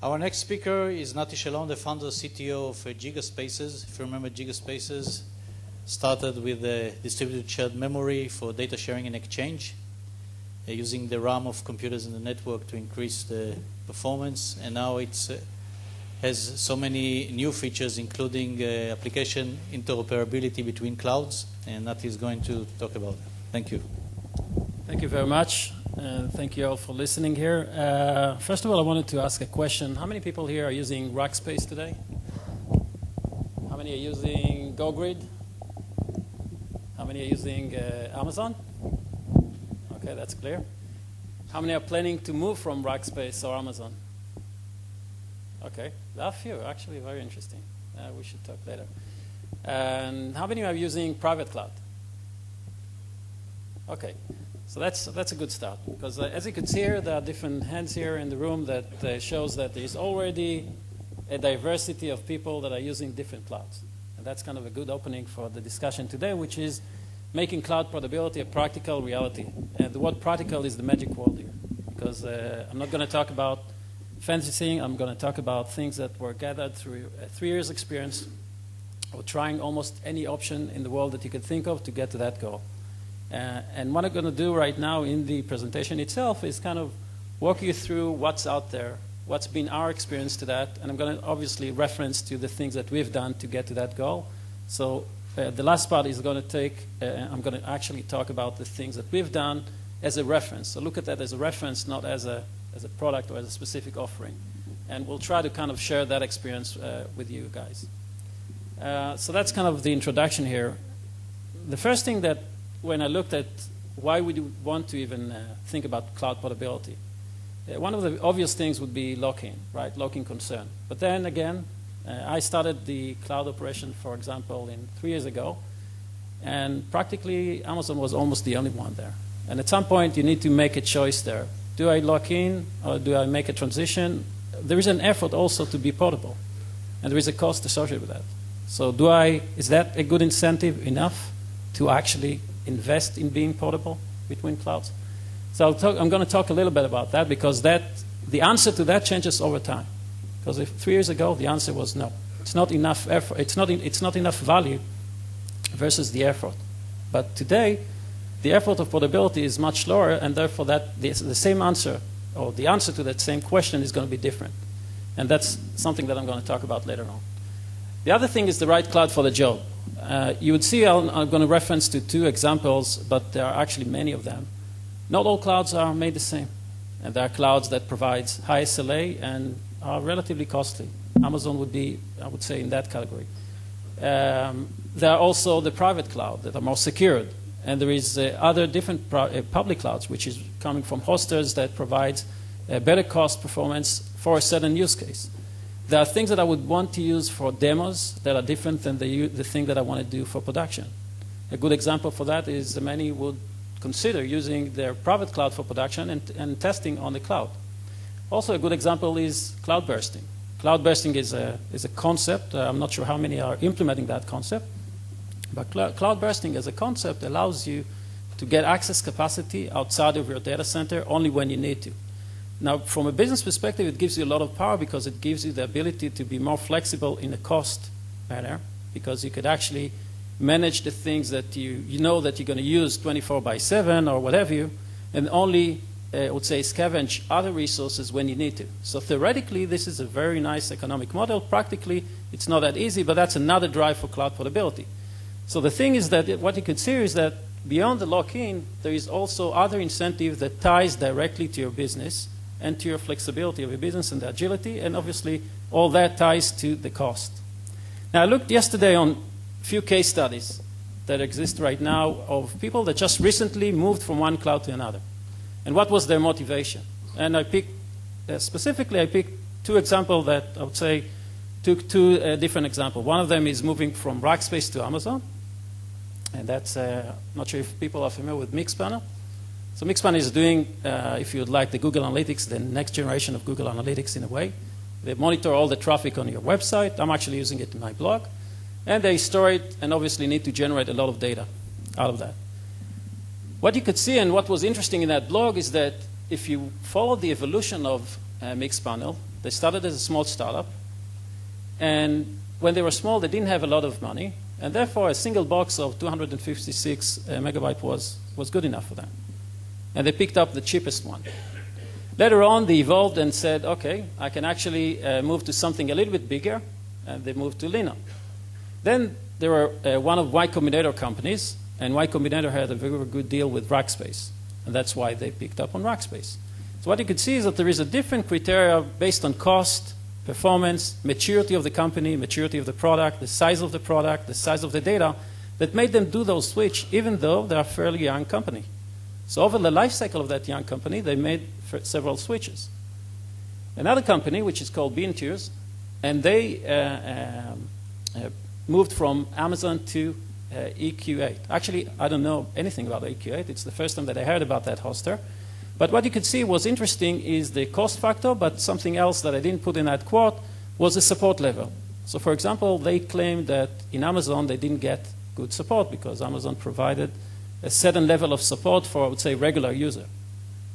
Our next speaker is Nati Shalom, the founder and CTO of Gigaspaces. If you remember, Gigaspaces started with distributed shared memory for data sharing and exchange, using the RAM of computers in the network to increase the performance. And now it has so many new features, including application interoperability between clouds. And Nati is going to talk about that. Thank you. Thank you very much. Thank you all for listening here. First of all, I wanted to ask a question. How many people here are using Rackspace today? How many are using GoGrid? How many are using Amazon? Okay, that's clear. How many are planning to move from Rackspace or Amazon? Okay, there are a few, actually, very interesting. We should talk later. And how many are using private cloud? Okay. So that's a good start, because as you can see here, there are different hands here in the room that shows that there is already a diversity of people that are using different clouds. And that's kind of a good opening for the discussion today, which is making cloud portability a practical reality. And the word practical is the magic word here, because I'm not going to talk about fancy things. I'm going to talk about things that were gathered through 3 years experience or trying almost any option in the world that you could think of to get to that goal. And what I'm going to do right now in the presentation itself is kind of walk you through what's out there, what's been our experience to that, and I'm going to obviously reference to the things that we've done to get to that goal. So the last part is going to take, I'm going to actually talk about the things that we've done as a reference. So look at that as a reference, not as a product or as a specific offering. And we'll try to kind of share that experience with you guys. So that's kind of the introduction here. The first thing that when I looked at why would you want to even think about cloud portability, one of the obvious things would be lock-in, right? Lock-in concern. But then again, I started the cloud operation, for example, 3 years ago, and practically Amazon was almost the only one there. And at some point, you need to make a choice there. Do I lock in or do I make a transition? There is an effort also to be portable, and there is a cost associated with that. So is that a good incentive enough to actually invest in being portable between clouds? So I'm going to talk a little bit about that, because the answer to that changes over time. Because 3 years ago, the answer was no. It's not enough effort. It's not enough value versus the effort. But today, the effort of portability is much lower, and therefore the same answer, or the answer to that same question, is going to be different. And that's something that I'm going to talk about later on. The other thing is the right cloud for the job. You would see I'm going to reference to 2 examples, but there are actually many of them. Not all clouds are made the same. And there are clouds that provide high SLA and are relatively costly. Amazon would be, I would say, in that category. There are also the private cloud that are more secured. And there is other different public clouds, which is coming from hosters that provide better cost performance for a certain use case. There are things that I would want to use for demos that are different than the thing that I want to do for production. A good example for that is many would consider using their private cloud for production and testing on the cloud. Also, a good example is cloud bursting. Cloud bursting is a concept. I'm not sure how many are implementing that concept. But cloud bursting as a concept allows you to get access capacity outside of your data center only when you need to. Now, from a business perspective, it gives you a lot of power, because it gives you the ability to be more flexible in a cost manner, because you could actually manage the things that you know that you're going to use 24/7 or whatever, and only, I would say, scavenge other resources when you need to. So theoretically, this is a very nice economic model. Practically, it's not that easy, but that's another drive for cloud portability. So the thing is that what you could see is that beyond the lock-in, there is also other incentive that ties directly to your business and to your flexibility of your business and the agility, and obviously all that ties to the cost. Now, I looked yesterday on a few case studies that exist right now of people that just recently moved from one cloud to another. And what was their motivation? And I picked, specifically, I picked 2 examples that I would say took 2 different examples. One of them is moving from Rackspace to Amazon. And that's, not sure if people are familiar with Mixpanel. So Mixpanel is doing, if you would like, the Google Analytics, the next generation of Google Analytics in a way. They monitor all the traffic on your website. I'm actually using it in my blog. And they store it and obviously need to generate a lot of data out of that. What you could see, and what was interesting in that blog, is that if you follow the evolution of Mixpanel, They started as a small startup. And when they were small, they didn't have a lot of money. And therefore, a single box of 256 megabyte was good enough for them. And they picked up the cheapest one. Later on, they evolved and said, OK, I can actually move to something a little bit bigger. And they moved to Linux. Then there were one of Y Combinator companies. And Y Combinator had a very good deal with Rackspace. And that's why they picked up on Rackspace. So what you can see is that there is a different criteria based on cost, performance, maturity of the company, maturity of the product, the size of the data, that made them do those switch, even though they're a fairly young company. So over the life cycle of that young company, they made several switches. Another company, which is called Beantiers, and they moved from Amazon to EQ8. Actually, I don't know anything about EQ8. It's the first time that I heard about that hoster. But what you could see was interesting is the cost factor, but something else that I didn't put in that quote was the support level. So for example, they claimed that in Amazon they didn't get good support because Amazon provided a certain level of support for, I would say, regular user.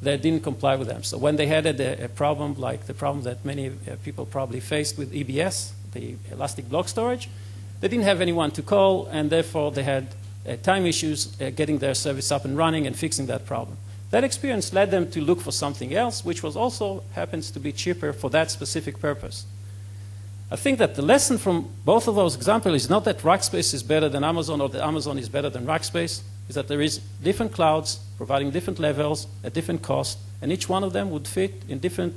They didn't comply with them. So when they had a problem like the problem that many people probably faced with EBS, the elastic block storage, they didn't have anyone to call, and therefore they had time issues getting their service up and running and fixing that problem. That experience led them to look for something else, which was also happens to be cheaper for that specific purpose. I think that the lesson from both of those examples is not that Rackspace is better than Amazon or that Amazon is better than Rackspace, is that there is different clouds providing different levels at different cost, and each one of them would fit in different,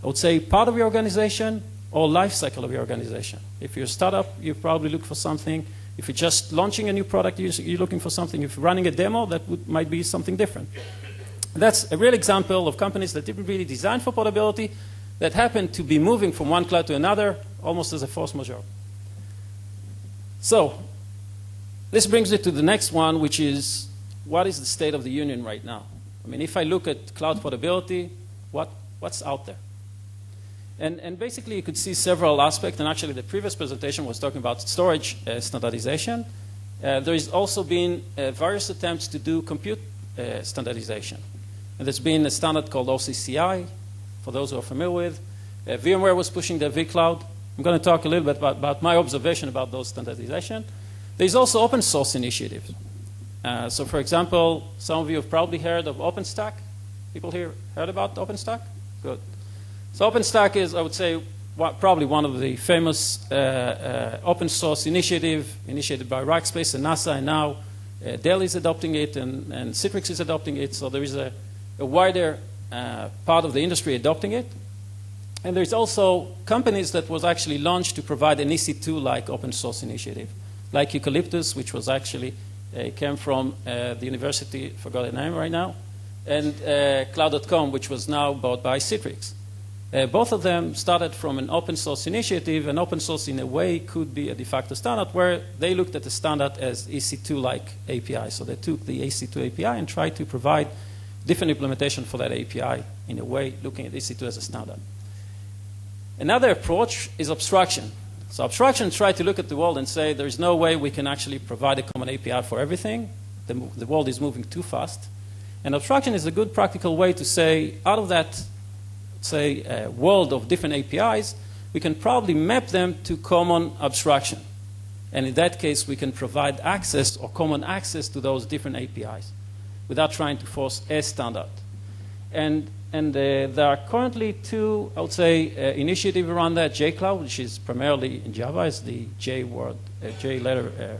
I would say, part of your organization or life cycle of your organization. If you're a startup, you probably look for something. If you're just launching a new product, you're looking for something. If you're running a demo, that might be something different. That's a real example of companies that didn't really design for portability, that happened to be moving from one cloud to another almost as a force majeure. So this brings it to the next one, which is what is the state of the union right now? I mean, if I look at cloud portability, what's out there? And basically, you could see several aspects. And actually, the previous presentation was talking about storage standardization. There has also been various attempts to do compute standardization. And there's been a standard called OCCI, for those who are familiar with. VMware was pushing their vCloud. I'm going to talk a little bit about my observation about those standardization. There's also open source initiatives. So for example, some of you have probably heard of OpenStack. People here heard about OpenStack? Good. So OpenStack is, I would say, probably one of the famous open source initiated by Rackspace and NASA, and now Dell is adopting it, and Citrix is adopting it. So there is a wider part of the industry adopting it. And there's also companies that was actually launched to provide an EC2-like open source initiative, like Eucalyptus, which was actually came from the university, forgot the name right now, and Cloud.com, which was now bought by Citrix. Both of them started from an open source initiative, and open source in a way could be a de facto standard where they looked at the standard as EC2-like API. So they took the EC2 API and tried to provide different implementation for that API in a way looking at EC2 as a standard. Another approach is abstraction. So abstraction tried to look at the world and say there is no way we can actually provide a common API for everything. The world is moving too fast. And abstraction is a good practical way to say out of that world of different APIs, we can probably map them to common abstraction. And in that case, we can provide access or common access to those different APIs without trying to force a standard. And there are currently two, I would say, initiatives around that. JCloud, which is primarily in Java, is the J letter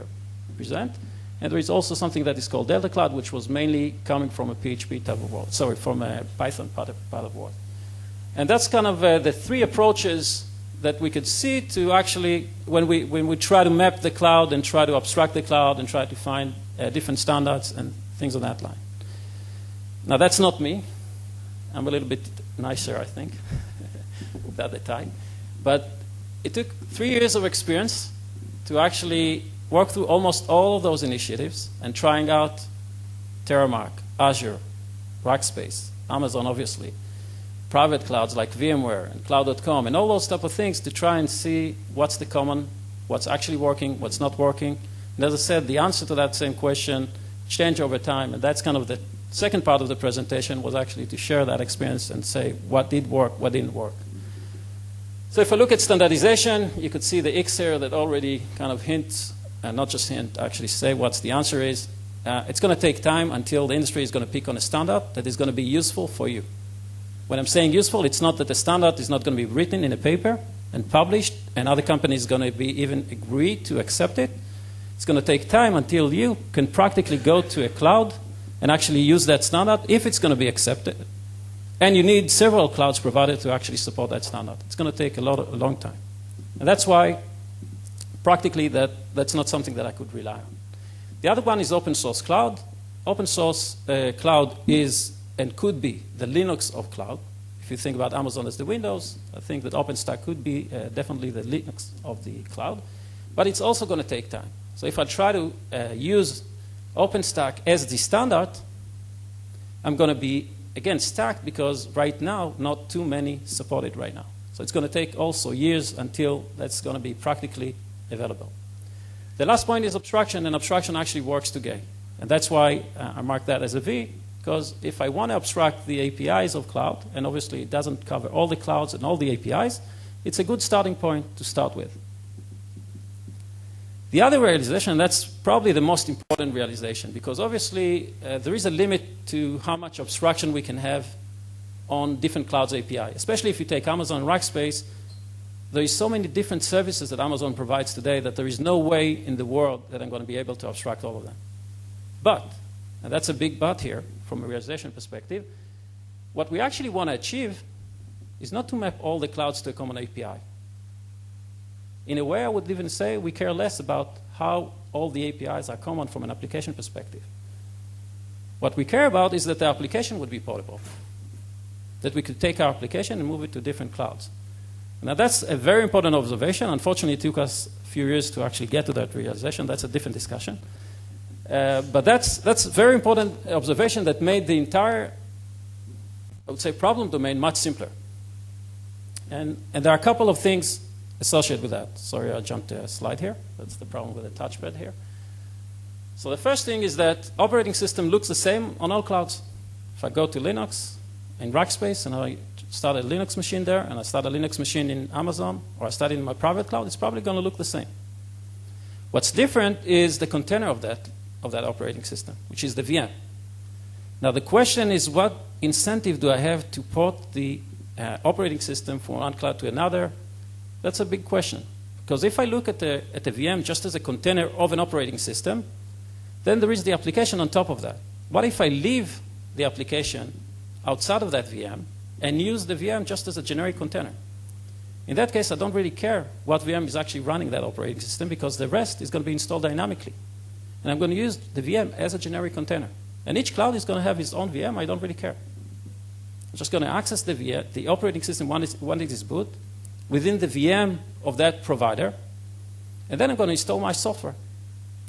present. And there is also something that is called Delta Cloud, which was mainly coming from a PHP type of world. Sorry, from a Python part of world. And that's kind of the three approaches that we could see to actually, when we try to map the cloud and try to abstract the cloud and try to find different standards and things on that line. Now, that's not me. I'm a little bit nicer, I think, without the tie. But it took 3 years of experience to actually work through almost all of those initiatives and trying out Terramark, Azure, Rackspace, Amazon, obviously, private clouds like VMware and Cloud.com, and all those type of things to try and see what's the common, what's actually working, what's not working. And as I said, the answer to that same question changed over time, and that's kind of the second part of the presentation was actually to share that experience and say what did work, what didn't work. So if I look at standardization, you could see the X here that already kind of hints, and not just hint, actually say what the answer is. It's going to take time until the industry is going to pick on a standard that is going to be useful for you. When I'm saying useful, it's not that the standard is not going to be written in a paper and published, and other companies are going to be even agree to accept it. It's going to take time until you can practically go to a cloud and actually use that standard if it's going to be accepted. And you need several clouds provided to actually support that standard. It's going to take a long time. And that's why, practically, that's not something that I could rely on. The other one is open source cloud. Open source cloud is and could be the Linux of cloud. If you think about Amazon as the Windows, I think that OpenStack could be definitely the Linux of the cloud. But it's also going to take time. So if I try to use OpenStack as the standard, I'm going to be again, stacked because right now, not too many support it right now. So it's going to take also years until that's going to be practically available. The last point is abstraction, and abstraction actually works together. And that's why I mark that as a V, because if I want to abstract the APIs of cloud, and obviously it doesn't cover all the clouds and all the APIs, it's a good starting point to start with. The other realization, that's probably the most important realization, because obviously there is a limit to how much abstraction we can have on different clouds API. Especially if you take Amazon Rackspace, there is so many different services that Amazon provides today that there is no way in the world that I'm going to be able to abstract all of them. But, and that's a big but here from a realization perspective, what we actually want to achieve is not to map all the clouds to a common API. In a way, I would even say we care less about how all the APIs are common from an application perspective. What we care about is that the application would be portable, that we could take our application and move it to different clouds. Now, that's a very important observation. Unfortunately, it took us a few years to actually get to that realization. That's a different discussion. But that's a very important observation that made the entire, I would say, problem domain much simpler. And there are a couple of things associated with that. Sorry, I jumped a slide here. That's the problem with the touchpad here. So the first thing is that operating system looks the same on all clouds. If I go to Linux in Rackspace and I start a Linux machine there, and I start a Linux machine in Amazon, or I start it in my private cloud, it's probably going to look the same. What's different is the container of that operating system, which is the VM. Now the question is, what incentive do I have to port the operating system from one cloud to another? That's a big question. Because if I look at the VM just as a container of an operating system, then there is the application on top of that. What if I leave the application outside of that VM and use the VM just as a generic container? In that case, I don't really care what VM is actually running that operating system, because the rest is going to be installed dynamically. And I'm going to use the VM as a generic container. And each cloud is going to have its own VM. I don't really care. I'm just going to access the VM, the operating system when it is boot, within the VM of that provider, and then I'm going to install my software.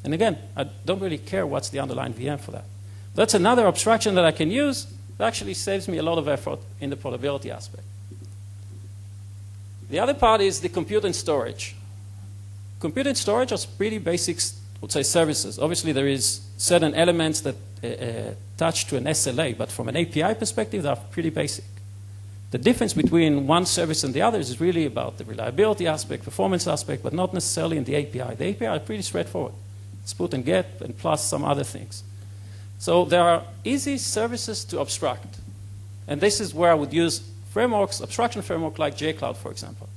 And again, I don't really care what's the underlying VM for that. That's another abstraction that I can use that actually saves me a lot of effort in the portability aspect. The other part is the compute and storage. Compute and storage are pretty basic, I would say, services. Obviously, there is certain elements that attach to an SLA, but from an API perspective, they are pretty basic. The difference between one service and the other is really about the reliability aspect, performance aspect, but not necessarily in the API. The API are pretty straightforward. It's put and get, and plus some other things. So there are easy services to abstract. And this is where I would use frameworks, abstraction framework like JCloud, for example,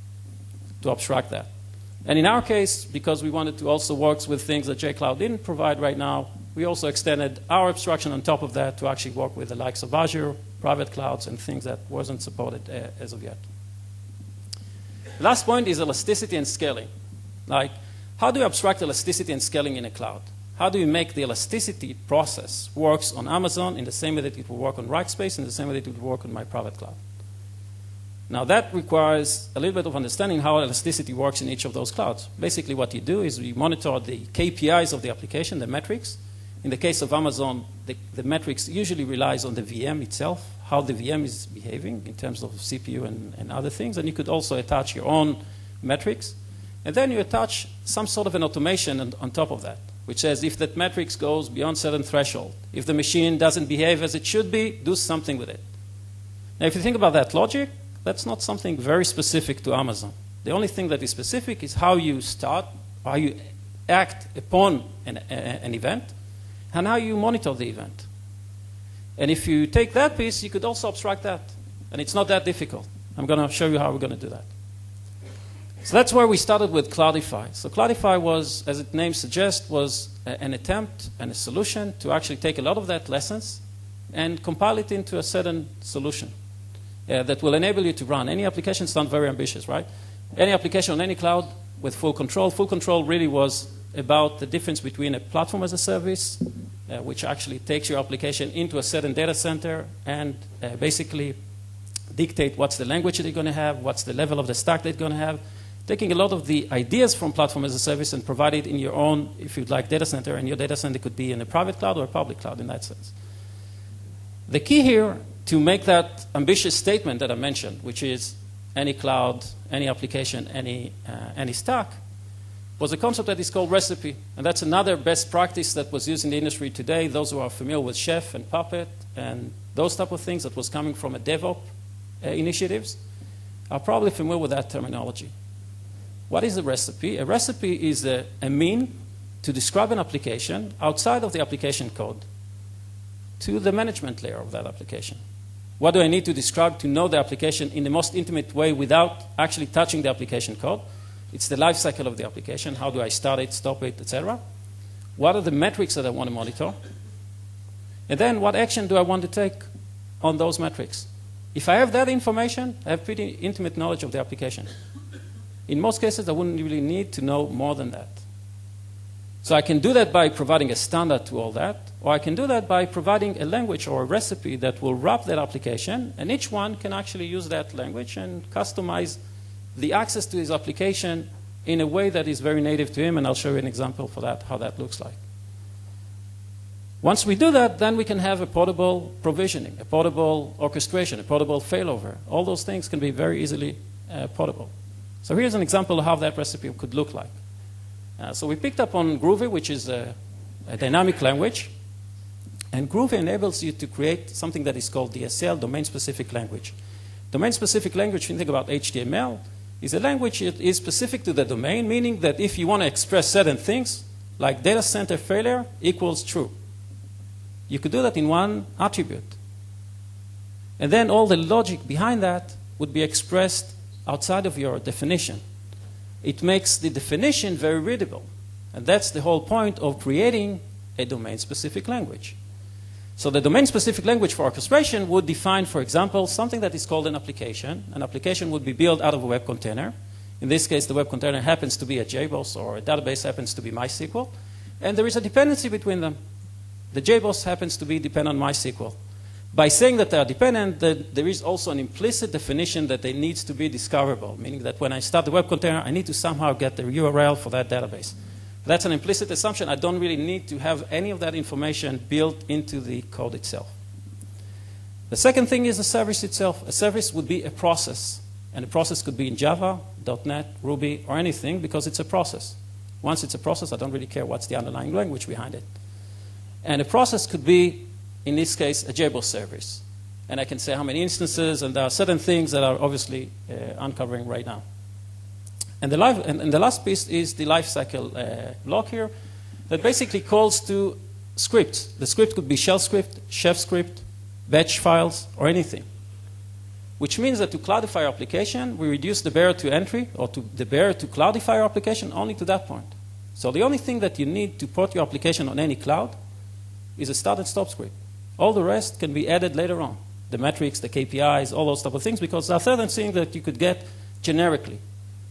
to abstract that. And in our case, because we wanted to also work with things that JCloud didn't provide right now, we also extended our abstraction on top of that to actually work with the likes of Azure, private clouds, and things that wasn't supported as of yet. The last point is elasticity and scaling. Like, how do you abstract elasticity and scaling in a cloud? How do you make the elasticity process works on Amazon in the same way that it will work on Rackspace, in the same way that it will work on my private cloud? Now, that requires a little bit of understanding how elasticity works in each of those clouds. Basically, what you do is you monitor the KPIs of the application, the metrics. In the case of Amazon, the metrics usually relies on the VM itself, how the VM is behaving in terms of CPU and other things. And you could also attach your own metrics. And then you attach some sort of an automation on top of that, which says if that metrics goes beyond certain threshold, if the machine doesn't behave as it should be, do something with it. Now, if you think about that logic, that's not something very specific to Amazon. The only thing that is specific is how you start, how you act upon an event, and how you monitor the event. And if you take that piece, you could also abstract that. And it's not that difficult. I'm going to show you how we're going to do that. So that's where we started with Cloudify. So Cloudify was, as its name suggests, was an attempt and a solution to actually take a lot of that lessons and compile it into a certain solution that will enable you to run any application. Sounds very ambitious, right? Any application on any cloud with full control. Full control really was about the difference between a platform as a service, which actually takes your application into a certain data center and basically dictate what's the language that you're going to have, what's the level of the stack that you're going to have, taking a lot of the ideas from platform as a service and provide it in your own, if you'd like, data center, and your data center could be in a private cloud or a public cloud in that sense. The key here to make that ambitious statement that I mentioned, which is any cloud, any application, any stack, was a concept that is called recipe. And that's another best practice that was used in the industry today. Those who are familiar with Chef and Puppet and those type of things that was coming from a DevOps initiatives are probably familiar with that terminology. What is a recipe? A recipe is a mean to describe an application outside of the application code to the management layer of that application. What do I need to describe to know the application in the most intimate way without actually touching the application code? It's the life cycle of the application. How do I start it, stop it, etc.? What are the metrics that I want to monitor? And then what action do I want to take on those metrics? If I have that information, I have pretty intimate knowledge of the application. In most cases, I wouldn't really need to know more than that. So I can do that by providing a standard to all that, or I can do that by providing a language or a recipe that will wrap that application, and each one can actually use that language and customize the access to his application in a way that is very native to him, and I'll show you an example for that, how that looks like. Once we do that, then we can have a portable provisioning, a portable orchestration, a portable failover. All those things can be very easily portable. So here's an example of how that recipe could look like. So we picked up on Groovy, which is a dynamic language. And Groovy enables you to create something that is called DSL, domain-specific language. Domain-specific language, when you think about HTML, is a language that is specific to the domain, meaning that if you want to express certain things, like data center failure equals true, you could do that in one attribute. And then all the logic behind that would be expressed outside of your definition. It makes the definition very readable. And that's the whole point of creating a domain-specific language. So the domain-specific language for orchestration would define, for example, something that is called an application. An application would be built out of a web container. In this case, the web container happens to be a JBoss, or a database happens to be MySQL. And there is a dependency between them. The JBoss happens to be dependent on MySQL. By saying that they are dependent, there is also an implicit definition that they need to be discoverable, meaning that when I start the web container, I need to somehow get the URL for that database. That's an implicit assumption. I don't really need to have any of that information built into the code itself. The second thing is the service itself. A service would be a process. And a process could be in Java, .NET, Ruby, or anything, because it's a process. Once it's a process, I don't really care what's the underlying language behind it. And a process could be, in this case, a JBoss service. And I can say how many instances, and there are certain things that are obviously uncovering right now. And the last piece is the lifecycle block here that basically calls to scripts. The script could be shell script, chef script, batch files, or anything. Which means that to cloudify your application, we reduce the barrier to entry, or the barrier to cloudify your application only to that point. So the only thing that you need to port your application on any cloud is a start and stop script. All the rest can be added later on. The metrics, the KPIs, all those type of things, because there are certain things that you could get generically.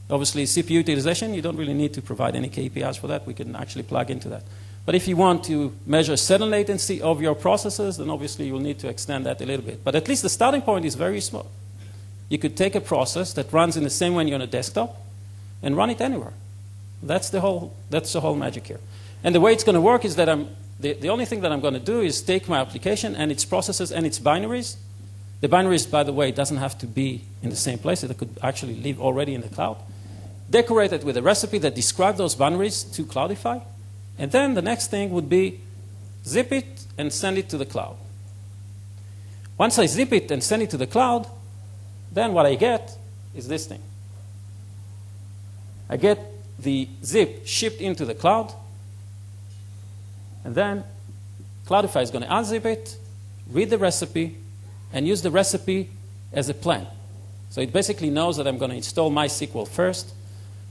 Obviously, CPU utilization, you don't really need to provide any KPIs for that. We can actually plug into that. But if you want to measure certain latency of your processes, then obviously you'll need to extend that a little bit. But at least the starting point is very small. You could take a process that runs in the same way on a desktop and run it anywhere. That's the whole magic here. And the way it's going to work is that the only thing that I'm going to do is take my application and its processes and its binaries. The binaries, by the way, doesn't have to be in the same place. It could actually live already in the cloud. Decorate it with a recipe that describes those binaries to Cloudify. And then the next thing would be zip it and send it to the cloud. Once I zip it and send it to the cloud, then what I get is this thing. I get the zip shipped into the cloud, and then Cloudify is going to unzip it, read the recipe, and use the recipe as a plan. So it basically knows that I'm going to install MySQL first.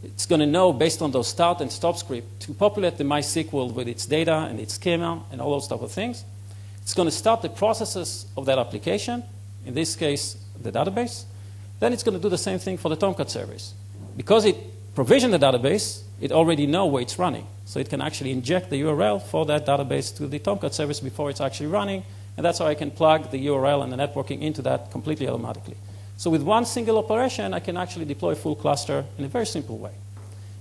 It's going to know, based on those start and stop script, to populate the MySQL with its data and its schema and all those type of things. It's going to start the processes of that application, in this case, the database. Then it's going to do the same thing for the Tomcat service. Because it provisioned the database, it already knows where it's running. So it can actually inject the URL for that database to the Tomcat service before it's actually running. And that's how I can plug the URL and the networking into that completely automatically. So with one single operation, I can actually deploy a full cluster in a very simple way.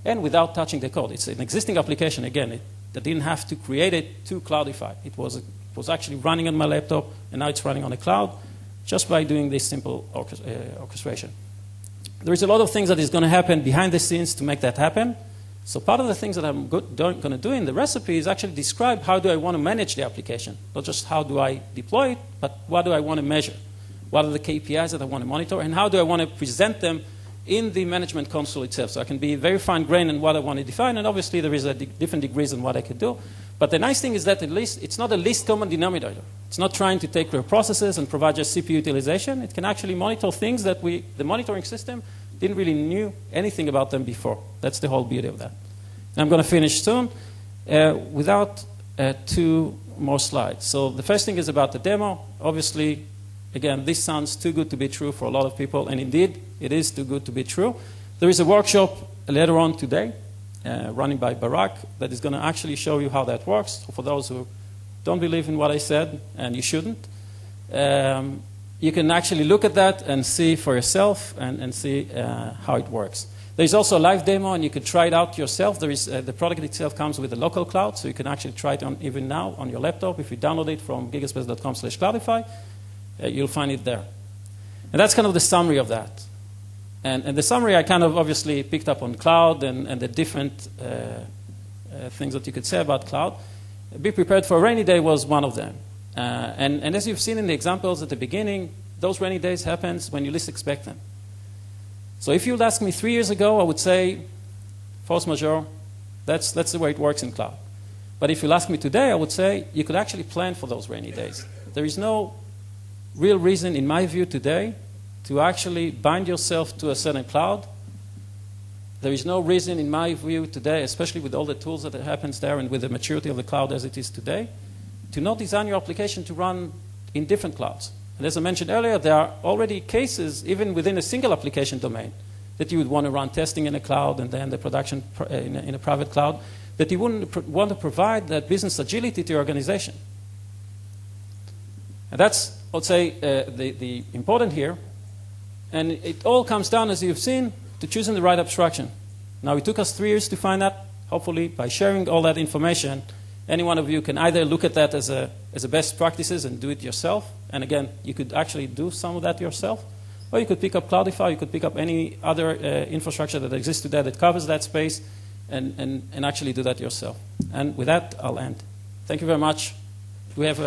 And without touching the code. It's an existing application, again, that didn't have to create it to Cloudify. It was actually running on my laptop, and now it's running on the cloud, just by doing this simple orchestration. There is a lot of things that is going to happen behind the scenes to make that happen. So part of the things that I'm going to do in the recipe is actually describe how do I want to manage the application. Not just how do I deploy it, but what do I want to measure. What are the KPIs that I want to monitor, and how do I want to present them in the management console itself. So I can be very fine-grained in what I want to define, and obviously there is different degrees in what I could do. But the nice thing is that at least it's not a least common denominator. It's not trying to take your processes and provide just CPU utilization. It can actually monitor things that the monitoring system didn't really knew anything about them before. That's the whole beauty of that. And I'm going to finish soon without two more slides. So the first thing is about the demo. Obviously, again, this sounds too good to be true for a lot of people, and indeed, it is too good to be true. There is a workshop later on today, running by Barak, that is going to actually show you how that works. For those who don't believe in what I said, and you shouldn't, you can actually look at that and see for yourself and see how it works. There's also a live demo, and you can try it out yourself. There is, the product itself comes with a local cloud, so you can actually try it on, even now on your laptop. If you download it from gigaspace.com/Cloudify, you'll find it there. And that's kind of the summary of that. And the summary I kind of obviously picked up on cloud and the different things that you could say about cloud. Be prepared for a rainy day was one of them. And as you've seen in the examples at the beginning, those rainy days happens when you least expect them. So if you'd ask me 3 years ago, I would say, force majeure, that's the way it works in cloud. But if you'll ask me today, I would say you could actually plan for those rainy days. There is no real reason, in my view today, to actually bind yourself to a certain cloud. There is no reason, in my view today, especially with all the tools that happens there and with the maturity of the cloud as it is today, to not design your application to run in different clouds. And as I mentioned earlier, there are already cases, even within a single application domain, that you would want to run testing in a cloud and then the production in a private cloud, that you wouldn't want to provide that business agility to your organization. And that's, I would say, the important here. And it all comes down, as you've seen, to choosing the right abstraction. Now, it took us 3 years to find that. Hopefully, by sharing all that information, any one of you can either look at that as a best practices and do it yourself. And again, you could actually do some of that yourself. Or you could pick up Cloudify. You could pick up any other infrastructure that exists today that covers that space and actually do that yourself. And with that, I'll end. Thank you very much. We have